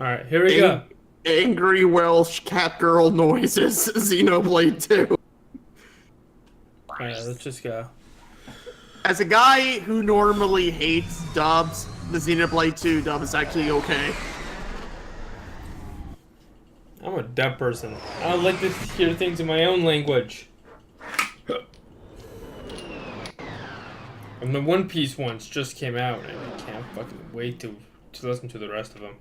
Alright, here we go. Angry Welsh cat girl noises, Xenoblade 2. Alright, let's just go. As a guy who normally hates dubs, the Xenoblade 2 dub is actually okay. I'm a dub person. I don't like to hear things in my own language. And the One Piece ones just came out, and I can't fucking wait to listen to the rest of them.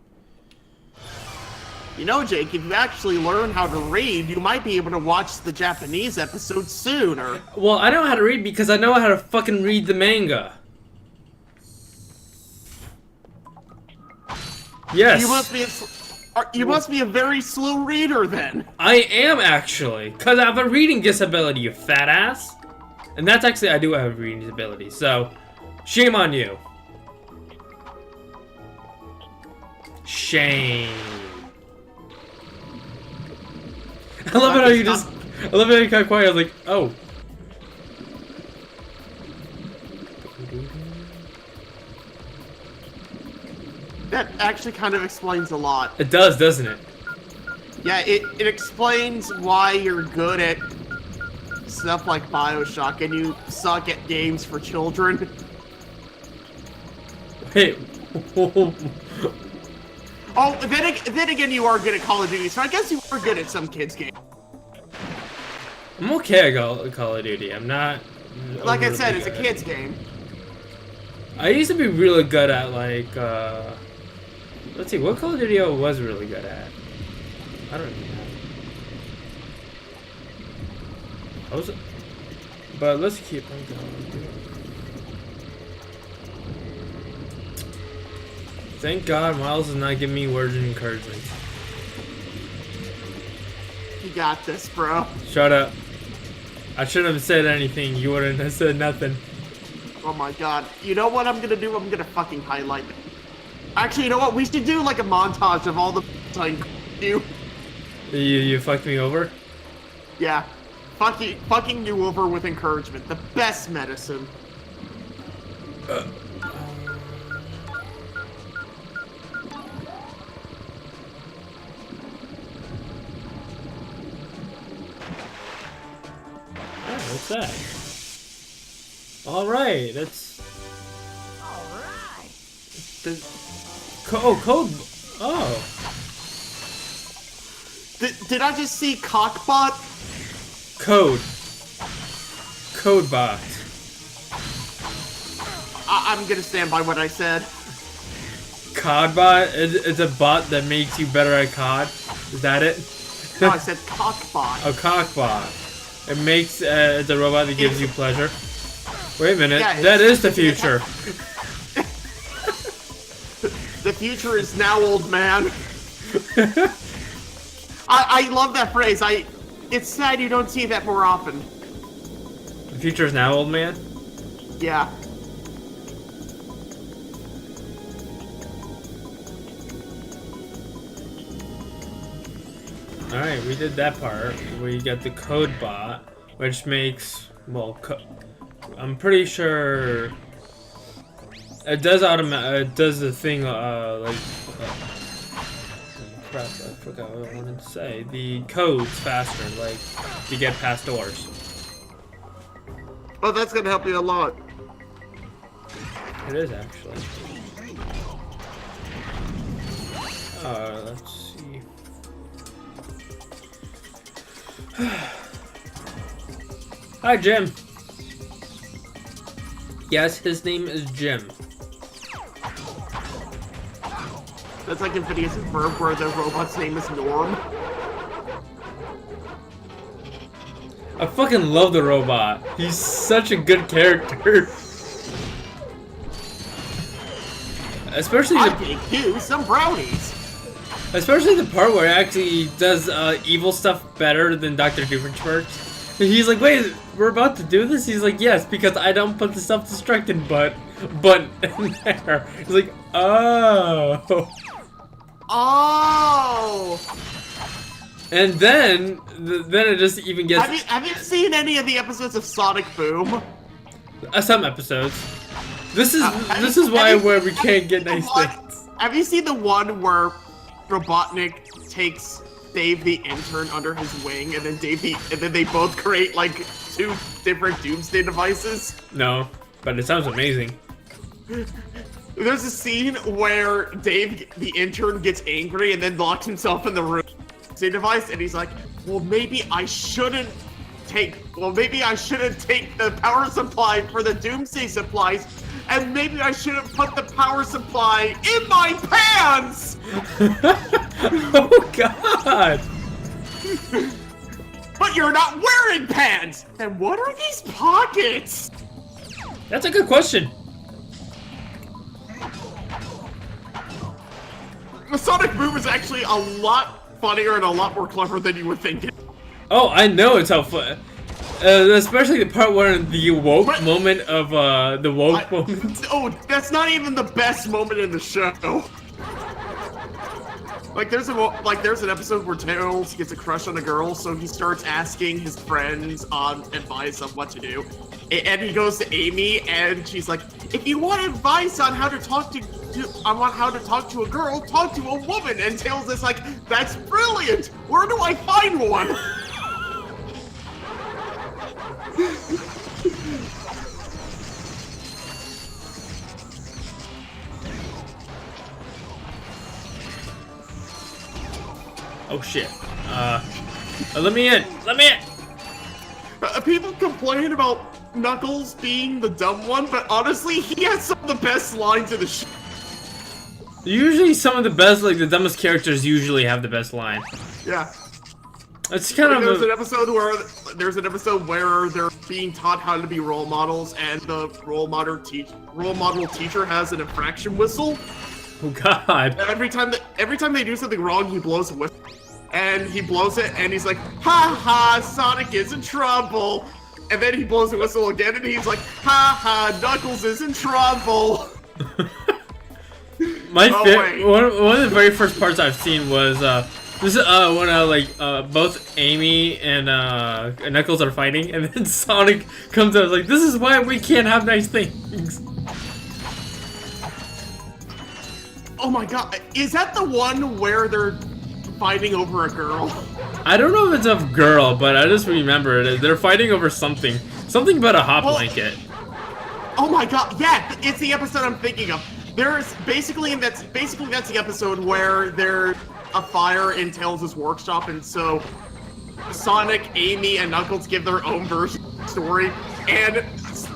You know, Jake, if you actually learn how to read, you might be able to watch the Japanese episode sooner. Well, I know how to read because I know how to fucking read the manga. Yes. You must be a very slow reader then. I am actually, because I have a reading disability, you fat ass. And that's actually, I do have a reading disability, so shame on you. Shame. I love it how you just, I love it how you got quiet, I was like, oh. That actually kind of explains a lot. It does, doesn't it? Yeah, it explains why you're good at stuff like BioShock and you suck at games for children. Wait. Oh, then again, you are good at Call of Duty, so I guess you are good at some kids' games. I'm okay at Call of Duty. I'm not. Like I said, it's a kids' game. I used to be really good at, like, let's see, what Call of Duty I was really good at? I don't even know. But let's keep on going. Thank God Miles is not giving me words of encouragement. You got this, bro. Shut up. I shouldn't have said anything. You wouldn't have said nothing. Oh my God. You know what I'm gonna do? I'm gonna fucking highlight it. Actually, you know what? We should do like a montage of all the time you. You fucked me over? Yeah. Fucking you over with encouragement. The best medicine. What's that? Alright, that's... Alright. Code... Oh. Did I just see Cockbot? Codebot. I'm gonna stand by what I said. Codbot? It's a bot that makes you better at COD? Is that it? No, I said Cockbot. A cockbot. It makes, it's a robot that gives you pleasure. Wait a minute, Yeah, that is the future. The future is now, old man. I love that phrase. It's sad you don't see that more often. The future is now, old man? Yeah. Alright, we did that part. We got the code bot, which makes, well, I'm pretty sure it does it does the thing, like, crap, I forgot what I wanted to say. The code's faster, like, to get past doors. Oh, that's gonna help you a lot. It is, actually. Let's see. Hi, Jim. Yes, his name is Jim. That's like in Phineas and Ferb where the robot's name is Norm. I fucking love the robot. He's such a good character. Especially I take you some brownies. Especially the part where he actually does evil stuff better than Dr. Doofenshmirtz. He's like, wait, we're about to do this? He's like, yes, because I don't put the self-destructing but in there. He's like, oh. Oh. And then it just even gets... Have you seen any of the episodes of Sonic Boom? Some episodes. This is why where we can't get nice things. Have you seen the one where Robotnik takes Dave the intern under his wing, and then they both create like 2 different Doomsday devices? No, but it sounds amazing. There's a scene where Dave the intern gets angry and then locks himself in the room device, and he's like, well, maybe I shouldn't take the power supply for the Doomsday supplies, and maybe I shouldn't put the power supply in my pants! Oh god! But you're not wearing pants! And what are these pockets? That's a good question. The Sonic Boom is actually a lot funnier and a lot more clever than you would think. Oh, I know it's how fun. Especially the part where the woke moment of the woke moment. Oh, that's not even the best moment in the show. Like there's an episode where Tails gets a crush on a girl, so he starts asking his friends advice on what to do. And he goes to Amy, and she's like, "If you want advice on how to talk to a girl, talk to a woman." And Tails is like, "That's brilliant. Where do I find one?" Oh shit. Let me in! Let me in! People complain about Knuckles being the dumb one, but honestly, he has some of the best lines in the show. Usually some of the best, like the dumbest characters usually have the best line. Yeah. It's kind of there's an episode where they're being taught how to be role models, and the role model teacher has an infraction whistle. Oh god. And every time they do something wrong, he blows a whistle. And he blows it, and he's like, "Ha ha, Sonic is in trouble." And then he blows the whistle again, and he's like, "Ha ha, Knuckles is in trouble." One of the very first parts I've seen was this is when both Amy and Knuckles are fighting, and then Sonic comes out like, "This is why we can't have nice things." Oh my god, is that the one where they're fighting over a girl? I don't know if it's a girl, but I just remember it. They're fighting over something. Something about a hot blanket. Oh my god, yeah, it's the episode I'm thinking of. That's the episode where there's a fire in Tails' workshop, and so Sonic, Amy, and Knuckles give their own version of the story, and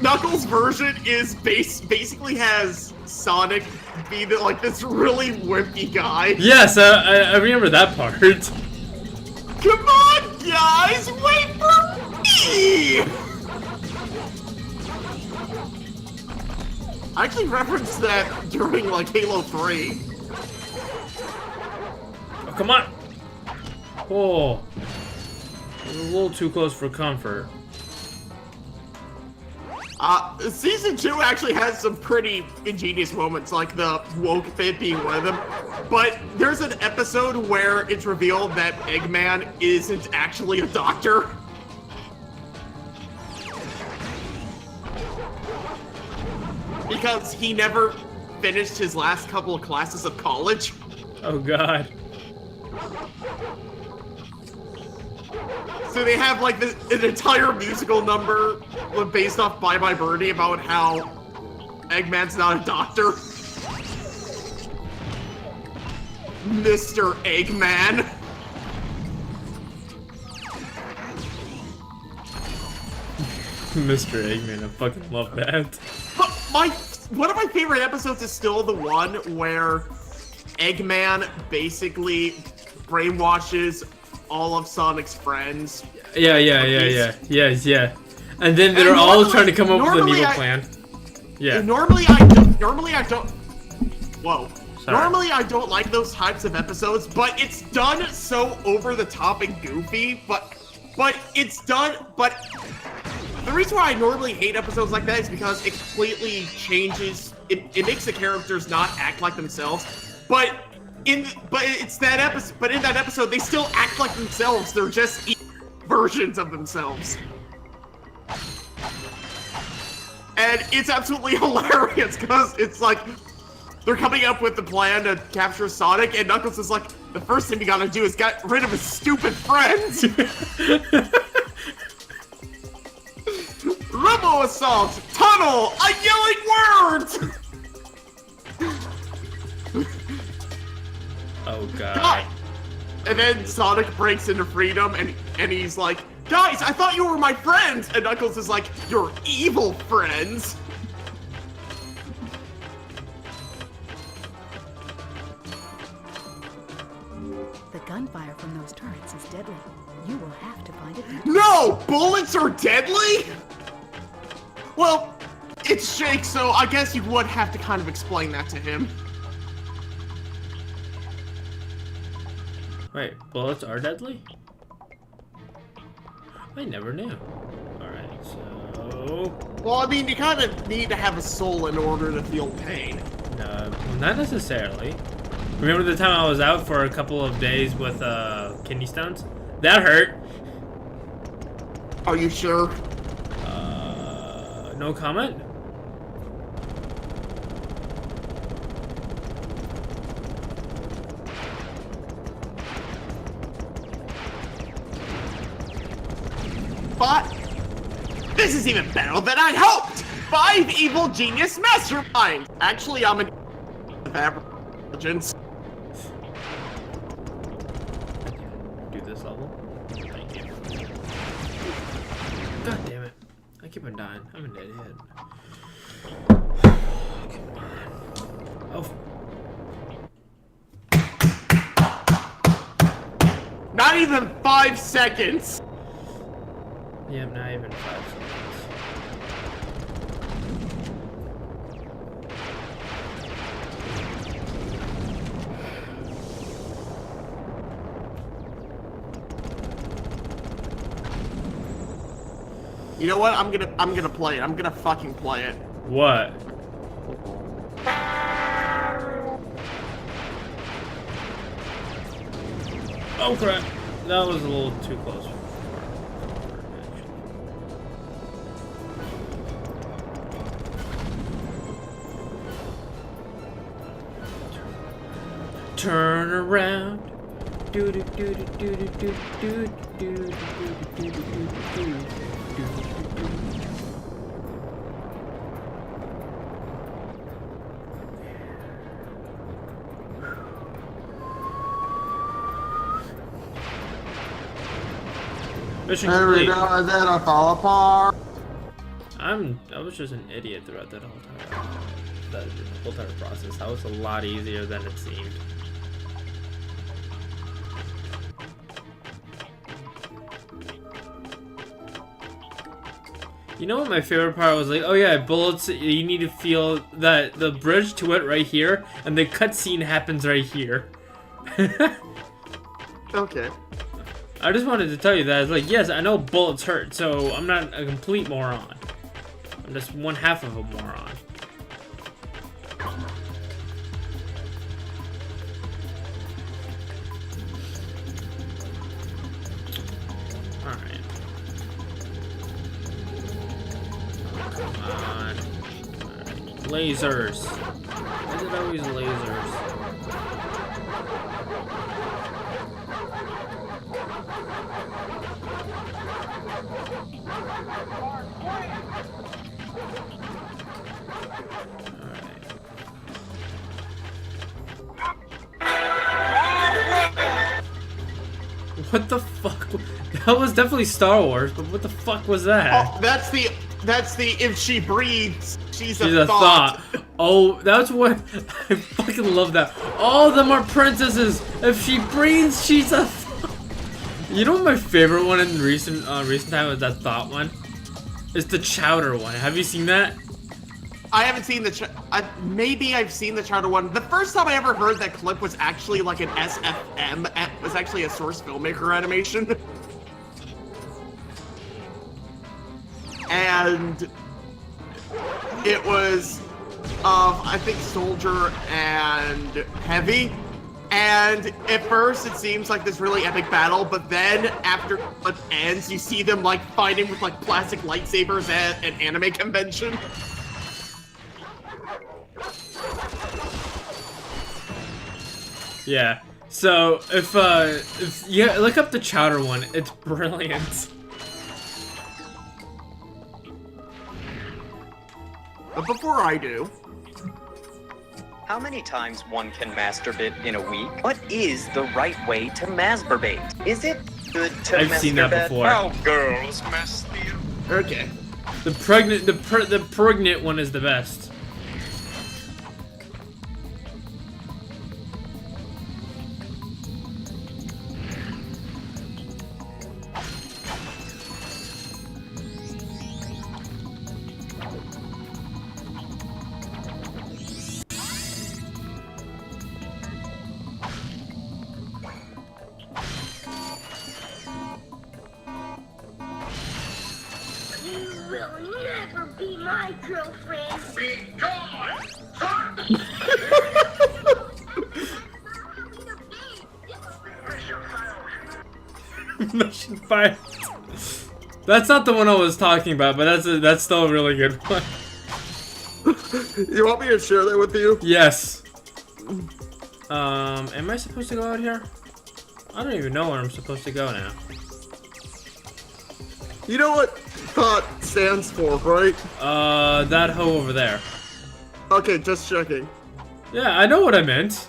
Knuckles' version is basically has Sonic be this really wimpy guy. Yes, I remember that part. Come on, guys, wait for me! I actually referenced that during Halo 3. Oh, come on! Oh, a little too close for comfort. Season 2 actually has some pretty ingenious moments, like the woke fit being one of them. But there's an episode where it's revealed that Eggman isn't actually a doctor. Because he never finished his last couple of classes of college. Oh god. So they have an entire musical number based off Bye Bye Birdie about how Eggman's not a doctor. Mr. Eggman. Mr. Eggman, I fucking love that. But one of my favorite episodes is still the one where Eggman basically brainwashes all of Sonic's friends. Yeah. And then they're all trying to come up with an evil plan. Yeah. Normally I don't. Whoa. Sorry. Normally I don't like those types of episodes, but it's done so over the top and goofy. But it's done. But the reason why I normally hate episodes like that is because it completely changes. It makes the characters not act like themselves. But in that episode, they still act like themselves. They're just versions of themselves. And it's absolutely hilarious because it's like they're coming up with the plan to capture Sonic, and Knuckles is like, the first thing we gotta do is get rid of his stupid friends. Robo assault, tunnel, a yelling word. Oh god. And then Sonic breaks into freedom, and he's like, guys, I thought you were my friends! And Knuckles is like, you're evil friends! The gunfire from those turrets is deadly. You will have to find it. No! Bullets are deadly?! Well, it's Jake, so I guess you would have to kind of explain that to him. Wait, bullets are deadly? I never knew. Alright, so... Well, I mean, you kind of need to have a soul in order to feel pain. No, not necessarily. Remember the time I was out for a couple of days with kidney stones? That hurt. Are you sure? No comment? But this is even better than I hoped! 5 evil genius masterminds! Actually, I'm an average. Do this level. Thank you. God damn it. I keep on dying. I'm an idiot. Come on. Oh. Not even 5 seconds! Yeah, not even 5 seconds. You know what? I'm gonna play it. I'm gonna fucking play it. What? Oh crap. That was a little too close. Turn around. Do do do do do do do do do do do do. Mission complete. That'll fall apart. I was just an idiot throughout that whole time. That whole entire process. That was a lot easier than it seemed. You know what my favorite part was? Like, oh yeah, bullets, you need to feel that the bridge to it right here, and the cutscene happens right here. Okay. I just wanted to tell you that. It's like, yes, I know bullets hurt, so I'm not a complete moron. I'm just one half of a moron. Alright. Come on. Alright. Lasers. Why is it always lasers? What the fuck? That was definitely Star Wars, but what the fuck was that? Oh, that's the if she breathes, she's She's a thought. Oh, that's what I fucking love that. All of them are princesses. If she breathes, she's a thought. You know what my favorite one in recent time was that thought one? It's the chowder one. Have you seen that? I haven't seen the maybe I've seen the chowder one. The first time I ever heard that clip was actually like an SFM. It was actually a source filmmaker animation. And it was I think Soldier and Heavy. And at first it seems like this really epic battle, but then after it ends, you see them like fighting with like plastic lightsabers at an anime convention. Yeah. So if you look up the chowder one, it's brilliant. But before I do, How many times one can masturbate in a week? What is the right way to masturbate? Is it good to I've seen that masturbate? before. How girls masturbate. okay. The pregnant one is the best. Will never be my girlfriend. Be gone! Mission Fire. That's not the one I was talking about, but that's still a really good one. You want me to share that with you? Yes. Am I supposed to go out here? I don't even know where I'm supposed to go now. You know what thought stands for, right? That hoe over there. Okay, just checking. Yeah, I know what I meant.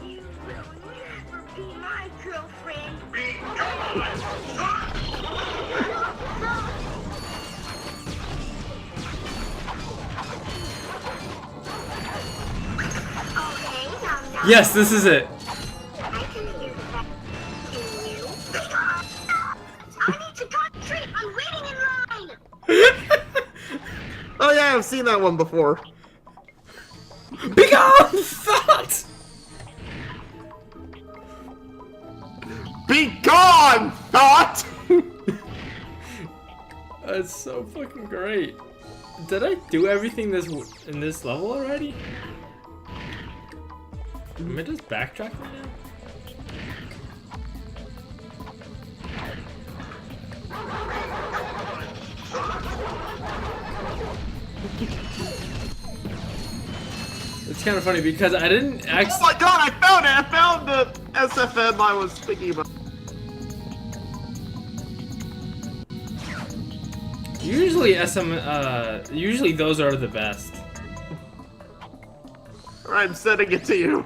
You will never be my girlfriend. Be gone! Yes, this is it. I can use that. Can you? I need to concentrate. I'm waiting in line. Oh yeah, I've seen that one before. Begone, thought! Be gone, thought! That's so fucking great. Did I do everything in this level already? Am I just backtracking now? It's kind of funny because I didn't Oh actually. my god, I found it! I found the SFM I was thinking about. Usually those are the best. Alright, I'm sending it to you.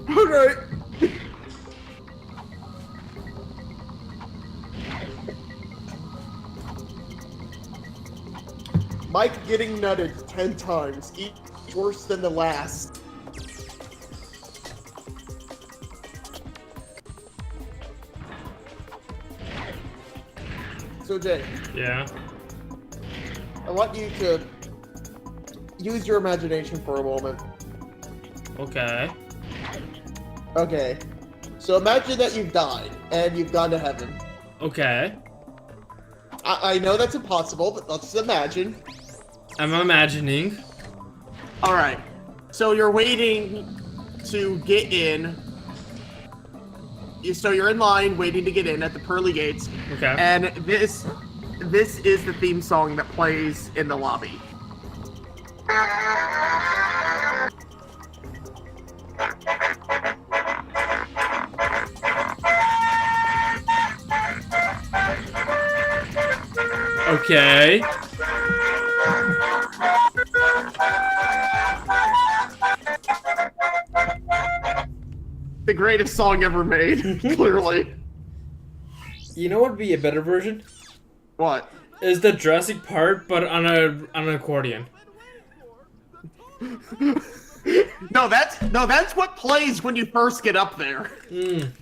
Alright. Mike getting nutted 10 times, each worse than the last. So Jay, Yeah. I want you to use your imagination for a moment. Okay. Okay. So imagine that you've died and you've gone to heaven. Okay. I know that's impossible, but let's imagine. I'm imagining. Alright. So you're waiting to get in. So you're in line waiting to get in at the pearly gates. Okay. And this is the theme song that plays in the lobby. Okay. The greatest song ever made, clearly. You know what would be a better version? What? Is the Jurassic part, but on an accordion. No, that's what plays when you first get up there. Mm.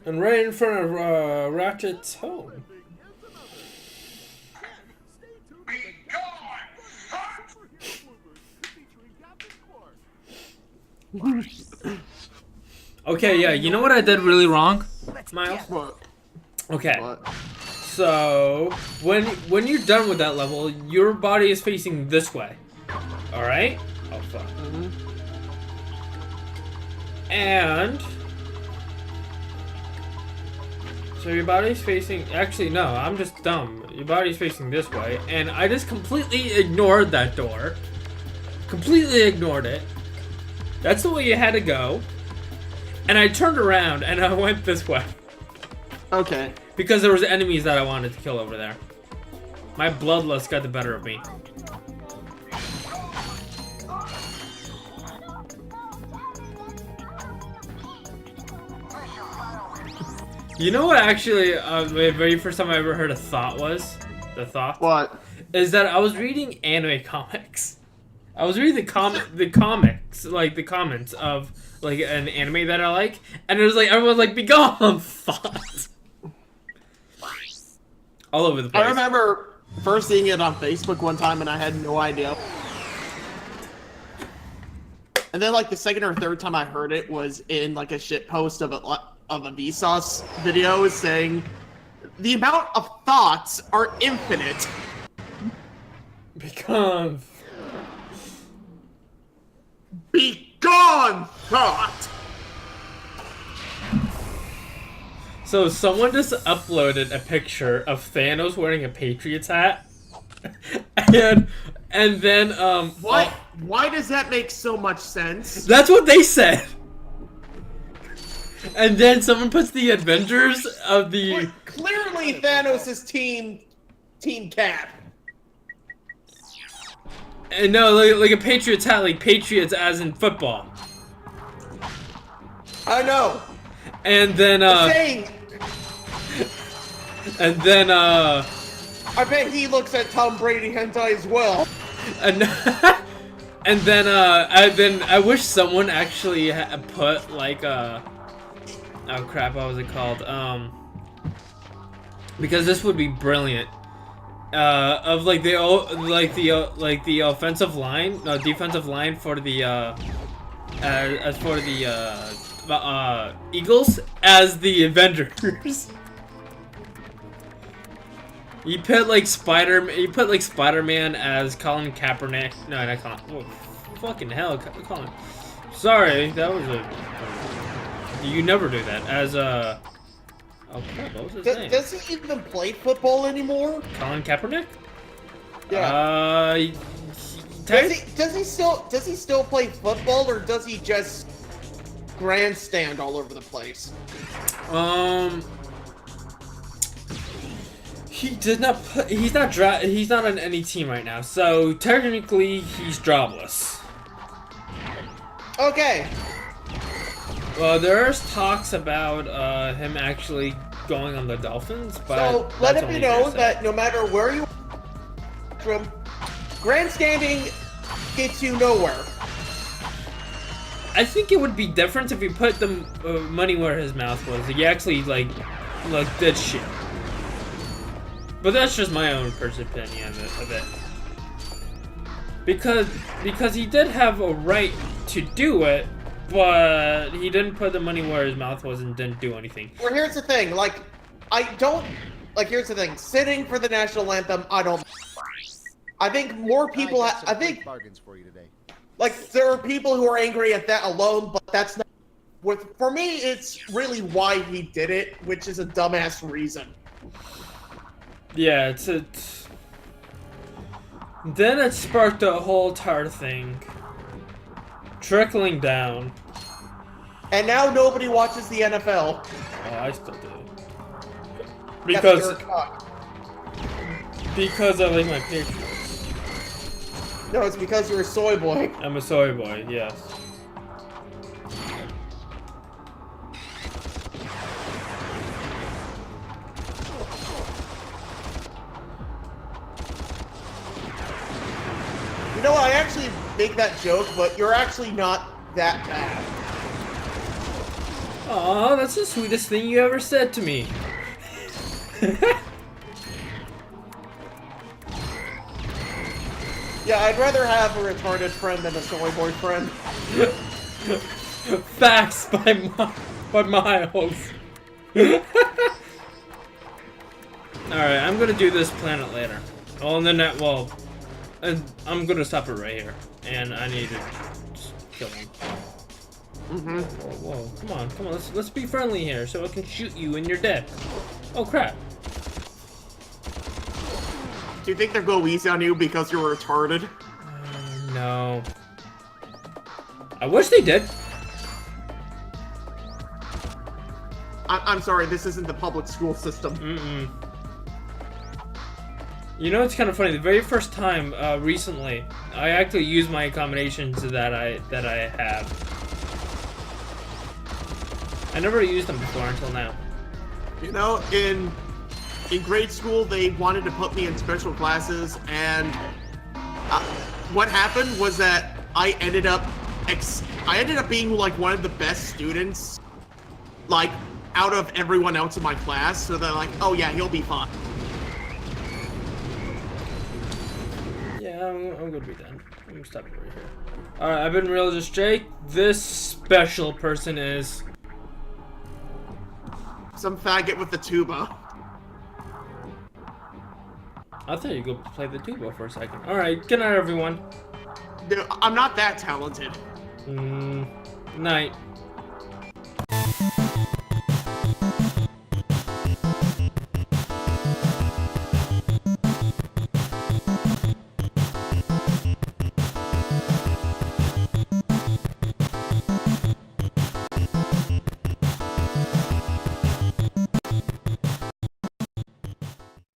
And right in front of Ratchet's home. Okay, yeah, you know what I did really wrong, Miles? What? Okay, What? so when you're done with that level, your body is facing this way. Alright? Oh, fuck. And... so your body's facing... actually, no, I'm just dumb. Your body's facing this way, and I just completely ignored that door. Completely ignored it. That's the way you had to go. And I turned around, and I went this way. Okay. Because there was enemies that I wanted to kill over there. My bloodlust got the better of me. You know what actually, the very first time I ever heard a thought was? The thought? What? Is that I was reading anime comics. I was reading the comics, like the comments of like an anime that I like, and it was like everyone's like, "Be gone, thought." All over the place. I remember first seeing it on Facebook one time, and I had no idea. And then like the second or third time I heard it was in like a shit post of a Vsauce video saying the amount of thoughts are infinite. Because Be gone, thought. so someone just uploaded a picture of Thanos wearing a Patriots hat, and then Why does that make so much sense? that's what they said. And then someone puts the Avengers of the... Clearly Thanos' team Cap. And no, like a Patriots hat, like Patriots as in football. I know. And then, Saying, and then, I bet he looks at Tom Brady hentai as well. and, and then, I wish someone actually put, like, oh crap, what was it called? Because this would be brilliant. Of like the offensive line, no, defensive line for the as for the Eagles as the Avengers. You put like Spider-Man as Colin Kaepernick. No, not Colin. Oh, fucking hell, Colin. Sorry, that was a. You never do that as a. Oh crap! What was his name? Does he even play football anymore? Colin Kaepernick? Yeah. Does he still play football, or does he just grandstand all over the place? He did not put. He's not on any team right now, so technically he's jobless. Okay. Well, there's talks about him actually going on the Dolphins, but So let it be known that no matter where you from, grandstanding gets you nowhere. I think it would be different if he put the money where his mouth was. He actually like did shit. But that's just my own personal opinion of it. Because he did have a right to do it, but he didn't put the money where his mouth was and didn't do anything. Well, here's the thing. Here's the thing. Sitting for the national anthem, I don't. I think more people. I think bargains for you today. like there are people who are angry at that alone, but that's not. For me, it's really why he did it, which is a dumbass reason. Yeah, Then it sparked a whole entire thing. Trickling down. And now nobody watches the NFL. Oh, I still do. Because you're a cock. Because I like my Patriots. No, it's because you're a soy boy. I'm a soy boy, yes. You know, I actually make that joke, but you're actually not that bad. Aw, that's the sweetest thing you ever said to me. Yeah, I'd rather have a retarded friend than a soy boy friend. Facts by miles. Alright, I'm gonna do this planet later. Well, and then and I'm gonna stop it right here. and I need to just kill him. Mm-hmm. Whoa, come on, let's be friendly here, so I can shoot you and you're dead. Oh crap. Do you think they'll go easy on you because you're retarded? No. I wish they did. I'm sorry, this isn't the public school system. You know, it's kind of funny. The very first time recently, I actually used my accommodations that I have. I never used them before until now. You know, in grade school, they wanted to put me in special classes, and what happened was that I ended up being like one of the best students, like out of everyone else in my class. So they're like, "Oh yeah, he'll be fine." Yeah, I'm gonna be done. I'm gonna stop it right here. All right, I've been Realist Jake. This special person is some faggot with the tuba. I thought you'd go play the tuba for a second. All right, good night, everyone. Dude, I'm not that talented. Night.